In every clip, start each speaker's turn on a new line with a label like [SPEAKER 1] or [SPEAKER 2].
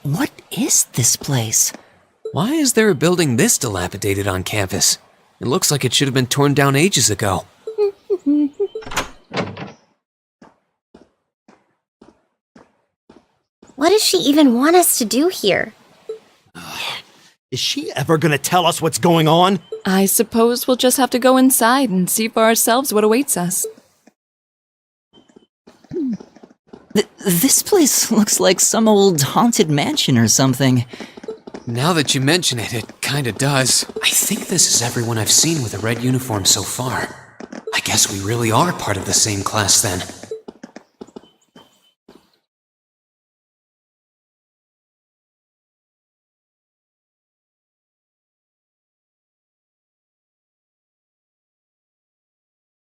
[SPEAKER 1] What is this place?
[SPEAKER 2] Why is there a building this dilapidated on campus? It looks like it should have been torn down ages ago.
[SPEAKER 3] What does she even want us to do here?
[SPEAKER 4] Is she ever gonna tell us what's going on?
[SPEAKER 5] I suppose we'll just have to go inside and see for ourselves what awaits us.
[SPEAKER 1] This place looks like some old haunted mansion or something.
[SPEAKER 2] Now that you mention it, it kinda does. I think this is everyone I've seen with a red uniform so far. I guess we really are part of the same class then.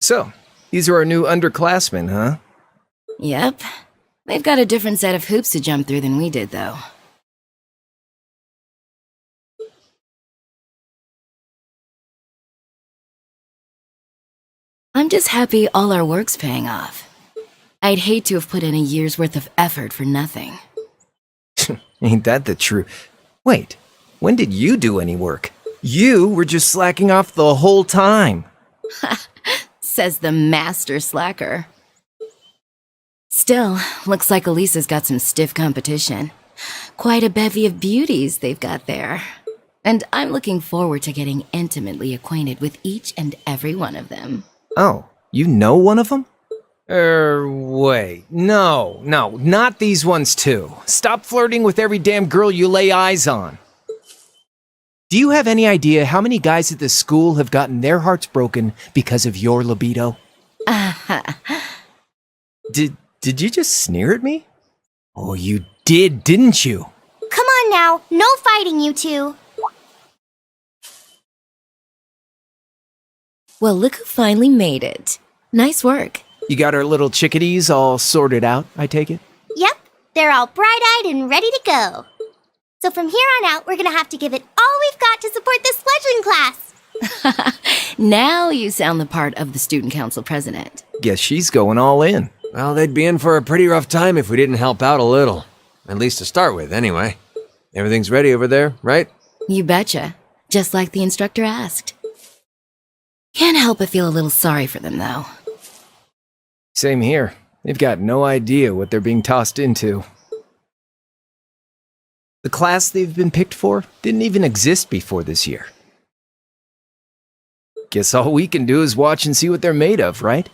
[SPEAKER 6] So, these are our new underclassmen, huh?
[SPEAKER 7] Yep. They've got a different set of hoops to jump through than we did, though. I'm just happy all our work's paying off. I'd hate to have put in a year's worth of effort for nothing.
[SPEAKER 6] Ain't that the truth? Wait, when did you do any work? You were just slacking off the whole time.
[SPEAKER 7] Says the master slacker. Still, looks like Elisa's got some stiff competition. Quite a bevy of beauties they've got there. And I'm looking forward to getting intimately acquainted with each and every one of them.
[SPEAKER 6] Oh, you know one of them? Wait. No, not these ones too. Stop flirting with every damn girl you lay eyes on. Do you have any idea how many guys at this school have gotten their hearts broken because of your libido? Did you just sneer at me? Oh, you did, didn't you?
[SPEAKER 3] Come on now, no fighting, you two.
[SPEAKER 7] Well, look who finally made it. Nice work.
[SPEAKER 6] You got our little chickadees all sorted out, I take it?
[SPEAKER 3] Yep, they're all bright-eyed and ready to go. So from here on out, we're gonna have to give it all we've got to support this fledgling class.
[SPEAKER 7] Now you sound the part of the student council president.
[SPEAKER 6] Guess she's going all in.
[SPEAKER 8] Well, they'd be in for a pretty rough time if we didn't help out a little. At least to start with, anyway. Everything's ready over there, right?
[SPEAKER 7] You betcha. Just like the instructor asked. Can't help but feel a little sorry for them, though.
[SPEAKER 6] Same here. They've got no idea what they're being tossed into. The class they've been picked for didn't even exist before this year. Guess all we can do is watch and see what they're made of, right?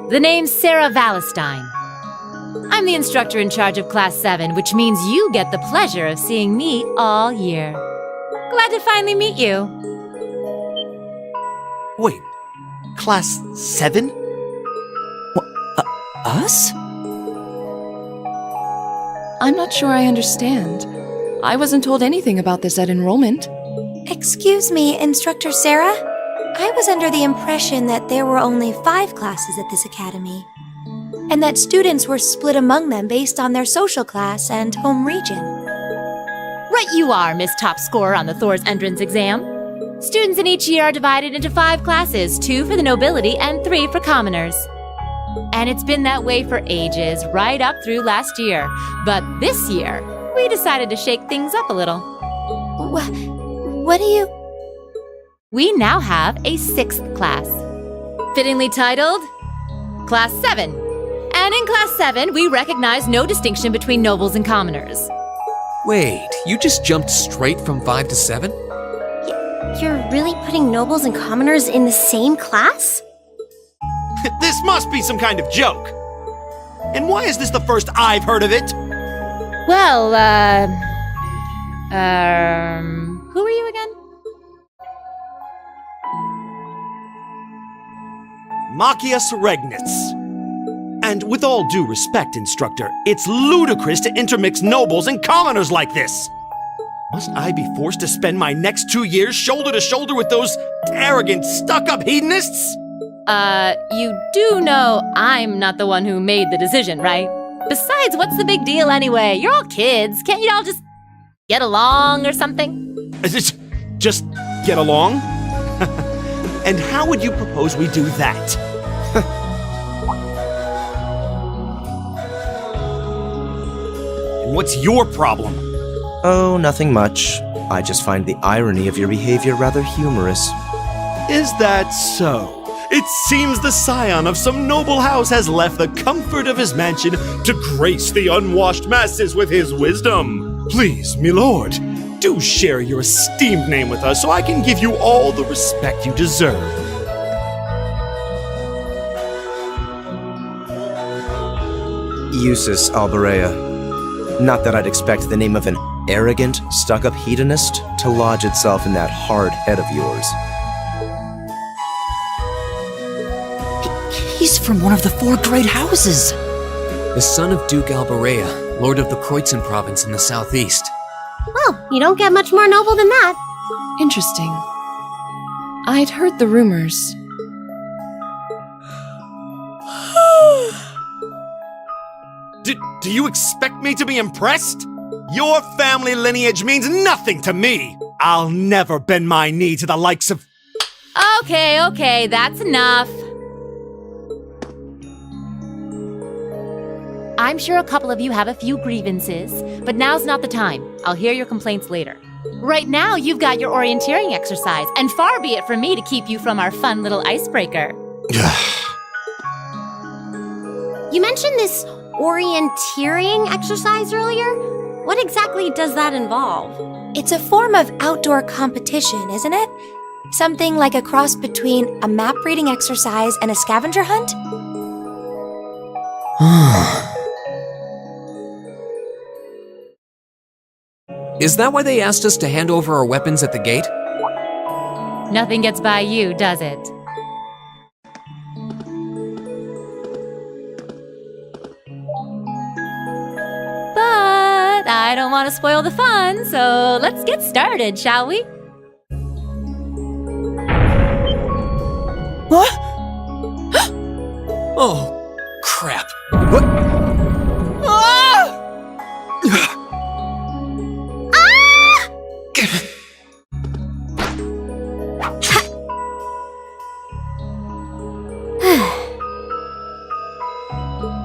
[SPEAKER 9] The name's Sarah Valestine. I'm the instructor in charge of Class 7, which means you get the pleasure of seeing me all year. Glad to finally meet you.
[SPEAKER 4] Wait, Class 7?
[SPEAKER 1] Us?
[SPEAKER 5] I'm not sure I understand. I wasn't told anything about this at enrollment.
[SPEAKER 10] Excuse me, Instructor Sarah? I was under the impression that there were only 5 classes at this academy, and that students were split among them based on their social class and home region.
[SPEAKER 9] Right you are, Miss Top Scorer on the Thor's entrance exam. Students in each year are divided into 5 classes, 2 for the nobility and 3 for commoners. And it's been that way for ages, right up through last year. But this year, we decided to shake things up a little.
[SPEAKER 10] What do you...
[SPEAKER 9] We now have a 6th class, fittingly titled Class 7. And in Class 7, we recognize no distinction between nobles and commoners.
[SPEAKER 2] Wait, you just jumped straight from 5 to 7?
[SPEAKER 3] You're really putting nobles and commoners in the same class?
[SPEAKER 4] This must be some kind of joke. And why is this the first I've heard of it?
[SPEAKER 9] Well, who are you again?
[SPEAKER 4] Machias Regnitz. And with all due respect, Instructor, it's ludicrous to intermix nobles and commoners like this. Must I be forced to spend my next 2 years shoulder to shoulder with those arrogant, stuck-up hedonists?
[SPEAKER 9] You do know I'm not the one who made the decision, right? Besides, what's the big deal anyway? You're all kids. Can't you all just get along or something?
[SPEAKER 4] Just get along? And how would you propose we do that? And what's your problem?
[SPEAKER 11] Oh, nothing much. I just find the irony of your behavior rather humorous.
[SPEAKER 4] Is that so? It seems the scion of some noble house has left the comfort of his mansion to grace the unwashed masses with his wisdom. Please, milord, do share your esteemed name with us so I can give you all the respect you deserve.
[SPEAKER 11] Eustace Alberea. Not that I'd expect the name of an arrogant, stuck-up hedonist to lodge itself in that hard head of yours.
[SPEAKER 1] He's from one of the 4 great houses.
[SPEAKER 2] The son of Duke Alberea, lord of the Kreutzen province in the southeast.
[SPEAKER 3] Well, you don't get much more noble than that.
[SPEAKER 5] Interesting. I'd heard the rumors.
[SPEAKER 4] Do you expect me to be impressed? Your family lineage means nothing to me. I'll never bend my knee to the likes of...
[SPEAKER 9] Okay, that's enough. I'm sure a couple of you have a few grievances, but now's not the time. I'll hear your complaints later. Right now, you've got your orienteering exercise, and far be it from me to keep you from our fun little icebreaker.
[SPEAKER 3] You mentioned this orienteering exercise earlier. What exactly does that involve?
[SPEAKER 10] It's a form of outdoor competition, isn't it? Something like a cross between a map reading exercise and a scavenger hunt?
[SPEAKER 2] Is that why they asked us to hand over our weapons at the gate?
[SPEAKER 9] Nothing gets by you, does it? But I don't want to spoil the fun, so let's get started, shall we?
[SPEAKER 1] What?
[SPEAKER 2] Oh, crap.
[SPEAKER 11] What?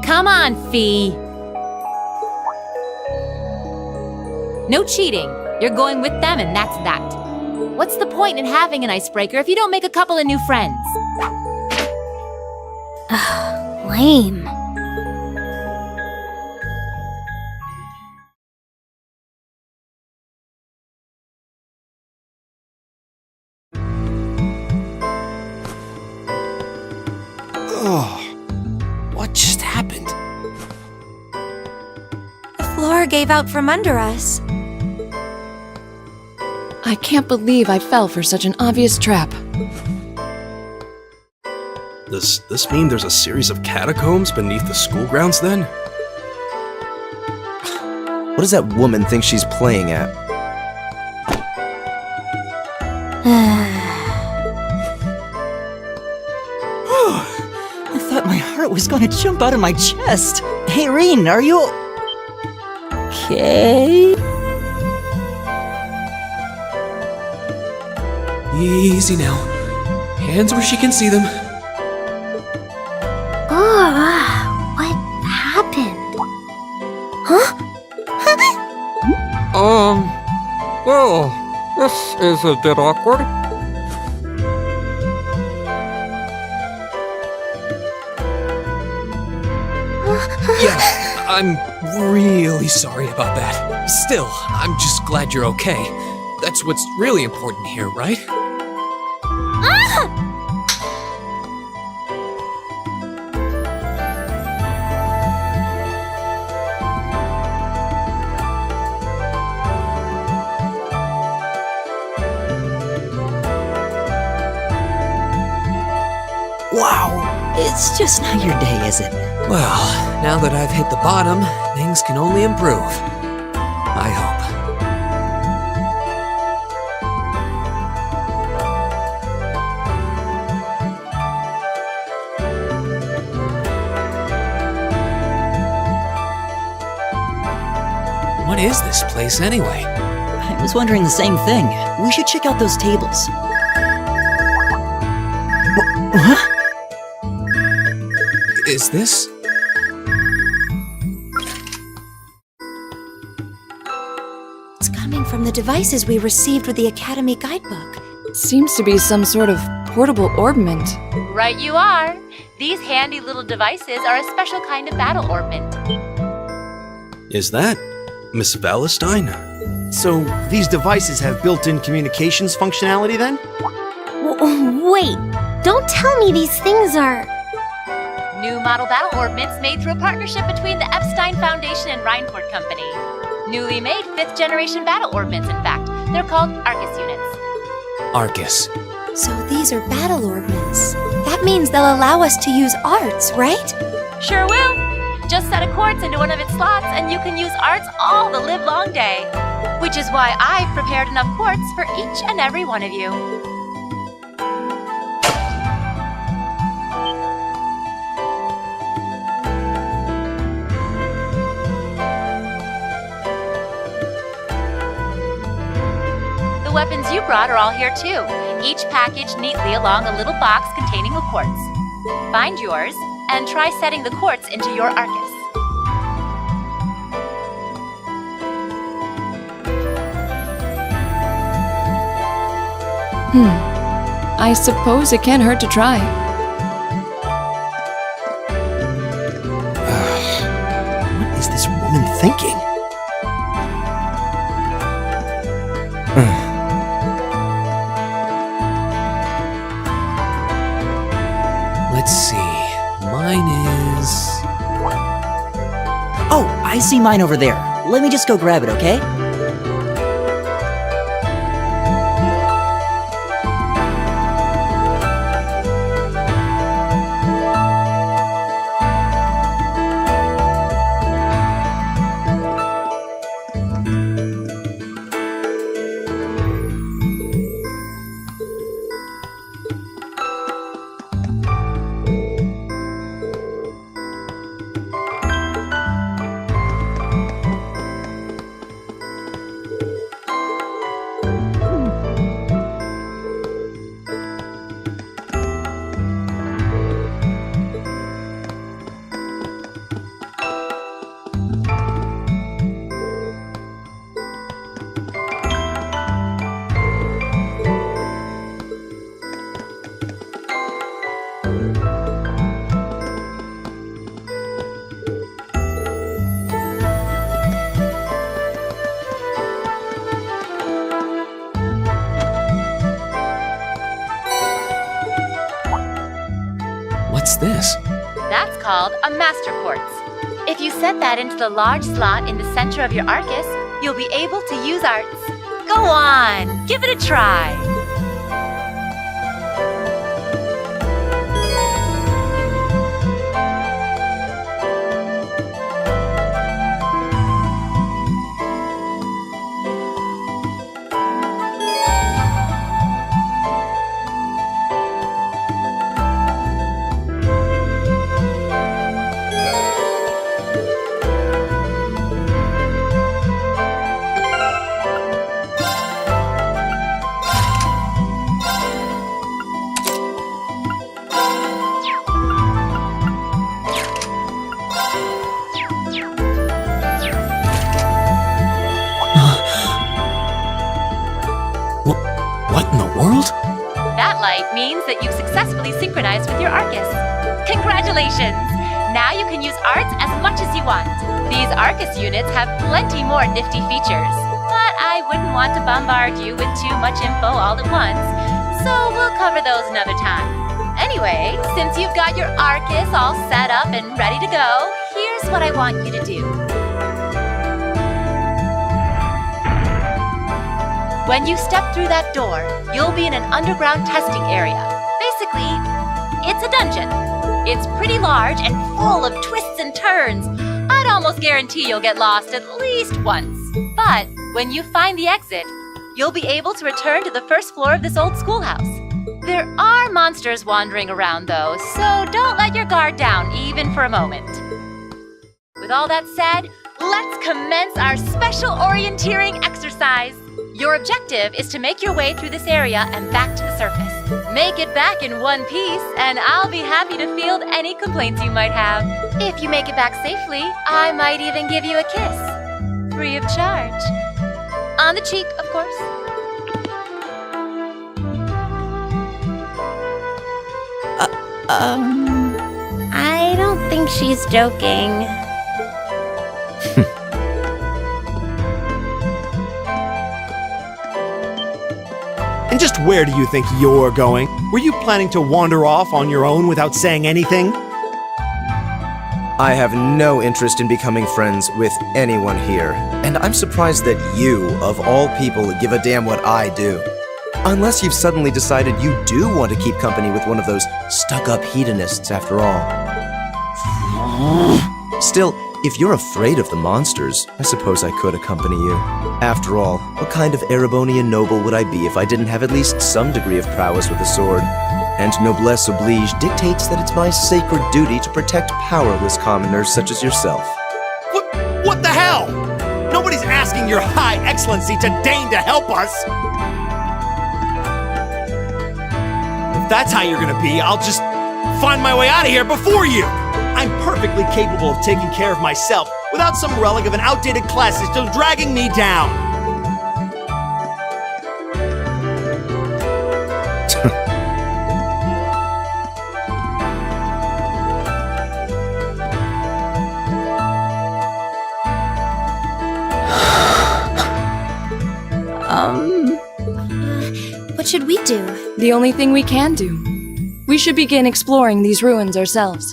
[SPEAKER 9] Come on, Fee. No cheating. You're going with them and that's that. What's the point in having an icebreaker if you don't make a couple of new friends?
[SPEAKER 3] Lame.
[SPEAKER 4] Oh, what just happened?
[SPEAKER 10] The floor gave out from under us.
[SPEAKER 5] I can't believe I fell for such an obvious trap.
[SPEAKER 12] Does this mean there's a series of catacombs beneath the school grounds then?
[SPEAKER 11] What does that woman think she's playing at?
[SPEAKER 1] I thought my heart was gonna jump out of my chest. Hey, Reen, are you... okay?
[SPEAKER 2] Easy now. Hands where she can see them.
[SPEAKER 3] What happened?
[SPEAKER 13] Well, this is a bit awkward.
[SPEAKER 2] Yeah, I'm really sorry about that. Still, I'm just glad you're okay. That's what's really important here, right?
[SPEAKER 1] It's just not your day, is it?
[SPEAKER 2] Well, now that I've hit the bottom, things can only improve. I hope. What is this place anyway?
[SPEAKER 1] I was wondering the same thing. We should check out those tables. What?
[SPEAKER 2] Is this?
[SPEAKER 10] It's coming from the devices we received with the Academy guidebook.
[SPEAKER 5] Seems to be some sort of portable orbment.
[SPEAKER 9] Right you are. These handy little devices are a special kind of battle orbment.
[SPEAKER 12] Is that Miss Valestine?
[SPEAKER 11] So, these devices have built-in communications functionality then?
[SPEAKER 3] Wait, don't tell me these things are...
[SPEAKER 9] New model battle orbments made through a partnership between the Epstein Foundation and Reinport Company. Newly made 5th generation battle orbments, in fact. They're called Arcus units.
[SPEAKER 2] Arcus.
[SPEAKER 10] So these are battle orbments. That means they'll allow us to use arts, right?
[SPEAKER 9] Sure will. Just set a quartz into one of its slots and you can use arts all the livelong day. Which is why I've prepared enough quartz for each and every one of you. The weapons you brought are all here too, each packaged neatly along a little box containing a quartz. Find yours and try setting the quartz into your Arcus.
[SPEAKER 5] I suppose it can't hurt to try.
[SPEAKER 11] What is this woman thinking?
[SPEAKER 2] Let's see. Mine is...
[SPEAKER 1] Oh, I see mine over there. Let me just go grab it, okay?
[SPEAKER 2] What's this?
[SPEAKER 9] That's called a master quartz. If you set that into the large slot in the center of your Arcus, you'll be able to use arts. Go on, give it a try.
[SPEAKER 2] What in the world?
[SPEAKER 9] That light means that you've successfully synchronized with your Arcus. Congratulations! Now you can use arts as much as you want. These Arcus units have plenty more nifty features, but I wouldn't want to bombard you with too much info all at once, so we'll cover those another time. Anyway, since you've got your Arcus all set up and ready to go, here's what I want you to do. When you step through that door, you'll be in an underground testing area. Basically, it's a dungeon. It's pretty large and full of twists and turns. I'd almost guarantee you'll get lost at least once. But when you find the exit, you'll be able to return to the first floor of this old schoolhouse. There are monsters wandering around, though, so don't let your guard down, even for a moment. With all that said, let's commence our special orienteering exercise. Your objective is to make your way through this area and back to the surface. Make it back in one piece, and I'll be happy to field any complaints you might have. If you make it back safely, I might even give you a kiss. Free of charge. On the cheek, of course.
[SPEAKER 3] I don't think she's joking.
[SPEAKER 4] And just where do you think you're going? Were you planning to wander off on your own without saying anything?
[SPEAKER 11] I have no interest in becoming friends with anyone here, and I'm surprised that you, of all people, give a damn what I do. Unless you've suddenly decided you do want to keep company with one of those stuck-up hedonists after all. Still, if you're afraid of the monsters, I suppose I could accompany you. After all, what kind of Erebonian noble would I be if I didn't have at least some degree of prowess with a sword? And noblesse oblige dictates that it's my sacred duty to protect powerless commoners such as yourself.
[SPEAKER 4] What the hell? Nobody's asking your high excellency to deign to help us! If that's how you're gonna be, I'll just find my way out of here before you! I'm perfectly capable of taking care of myself without some relic of an outdated class system dragging me down!
[SPEAKER 10] What should we do?
[SPEAKER 5] The only thing we can do. We should begin exploring these ruins ourselves.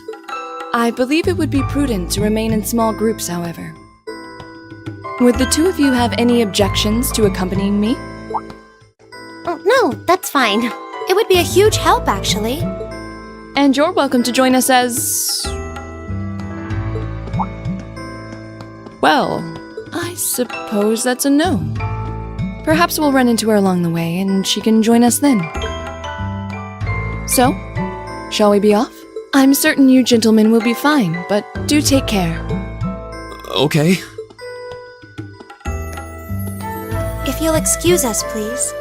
[SPEAKER 5] I believe it would be prudent to remain in small groups, however. Would the two of you have any objections to accompanying me?
[SPEAKER 3] Oh, no, that's fine.
[SPEAKER 10] It would be a huge help, actually.
[SPEAKER 5] And you're welcome to join us as... Well, I suppose that's a no. Perhaps we'll run into her along the way, and she can join us then. So, shall we be off? I'm certain you gentlemen will be fine, but do take care.
[SPEAKER 2] Okay.
[SPEAKER 10] If you'll excuse us, please.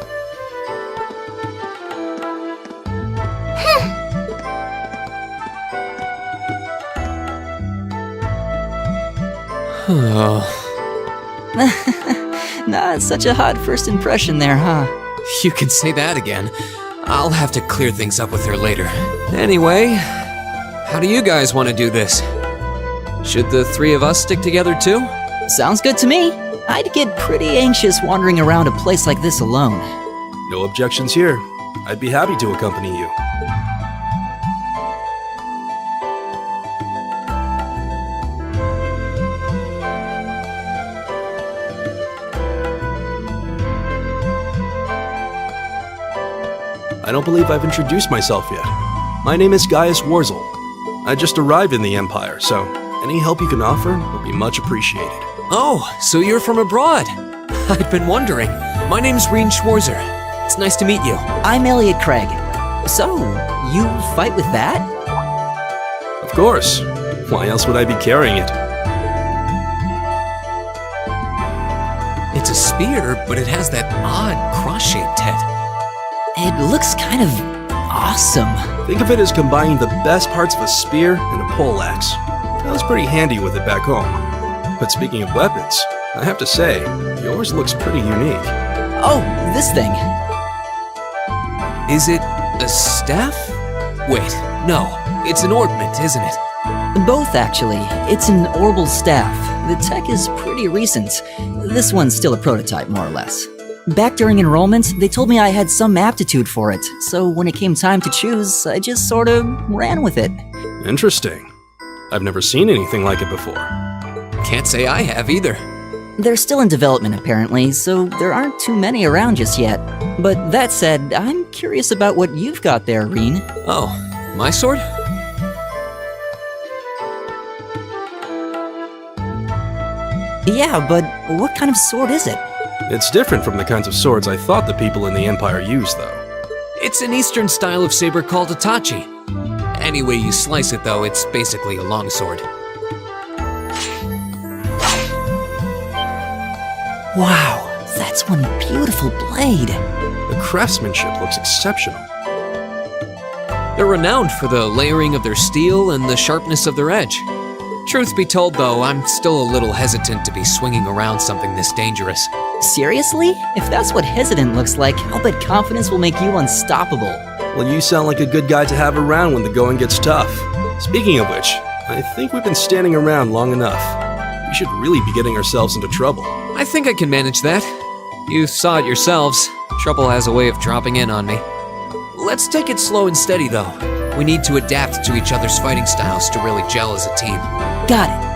[SPEAKER 1] Not such a hot first impression there, huh?
[SPEAKER 2] You can say that again. I'll have to clear things up with her later. Anyway, how do you guys want to do this? Should the three of us stick together too?
[SPEAKER 1] Sounds good to me. I'd get pretty anxious wandering around a place like this alone.
[SPEAKER 12] No objections here. I'd be happy to accompany you. I don't believe I've introduced myself yet. My name is Gaius Warzel. I just arrived in the Empire, so any help you can offer would be much appreciated.
[SPEAKER 2] Oh, so you're from abroad. I'd been wondering. My name's Reen Schwarzer. It's nice to meet you.
[SPEAKER 1] I'm Elliot Craig. So, you fight with that?
[SPEAKER 12] Of course. Why else would I be carrying it?
[SPEAKER 2] It's a spear, but it has that odd cross-shaped head.
[SPEAKER 1] It looks kind of awesome.
[SPEAKER 12] Think of it as combining the best parts of a spear and a poleaxe. I was pretty handy with it back home. But speaking of weapons, I have to say, yours looks pretty unique.
[SPEAKER 1] Oh, this thing.
[SPEAKER 2] Is it a staff? Wait, no. It's an ornament, isn't it?
[SPEAKER 1] Both, actually. It's an orbital staff. The tech is pretty recent. This one's still a prototype, more or less. Back during enrollment, they told me I had some aptitude for it, so when it came time to choose, I just sort of ran with it.
[SPEAKER 12] Interesting. I've never seen anything like it before.
[SPEAKER 2] Can't say I have either.
[SPEAKER 1] They're still in development, apparently, so there aren't too many around just yet. But that said, I'm curious about what you've got there, Reen.
[SPEAKER 2] Oh, my sword?
[SPEAKER 1] Yeah, but what kind of sword is it?
[SPEAKER 12] It's different from the kinds of swords I thought the people in the Empire used, though.
[SPEAKER 2] It's an Eastern style of saber called Itachi. Any way you slice it, though, it's basically a longsword.
[SPEAKER 1] Wow, that's one beautiful blade.
[SPEAKER 12] The craftsmanship looks exceptional.
[SPEAKER 2] They're renowned for the layering of their steel and the sharpness of their edge. Truth be told, though, I'm still a little hesitant to be swinging around something this dangerous.
[SPEAKER 1] Seriously? If that's what hesitant looks like, I'll bet confidence will make you unstoppable.
[SPEAKER 12] Well, you sound like a good guy to have around when the going gets tough. Speaking of which, I think we've been standing around long enough. We should really be getting ourselves into trouble.
[SPEAKER 2] I think I can manage that. You saw it yourselves. Trouble has a way of dropping in on me. Let's take it slow and steady, though. We need to adapt to each other's fighting styles to really gel as a team.
[SPEAKER 1] Got it.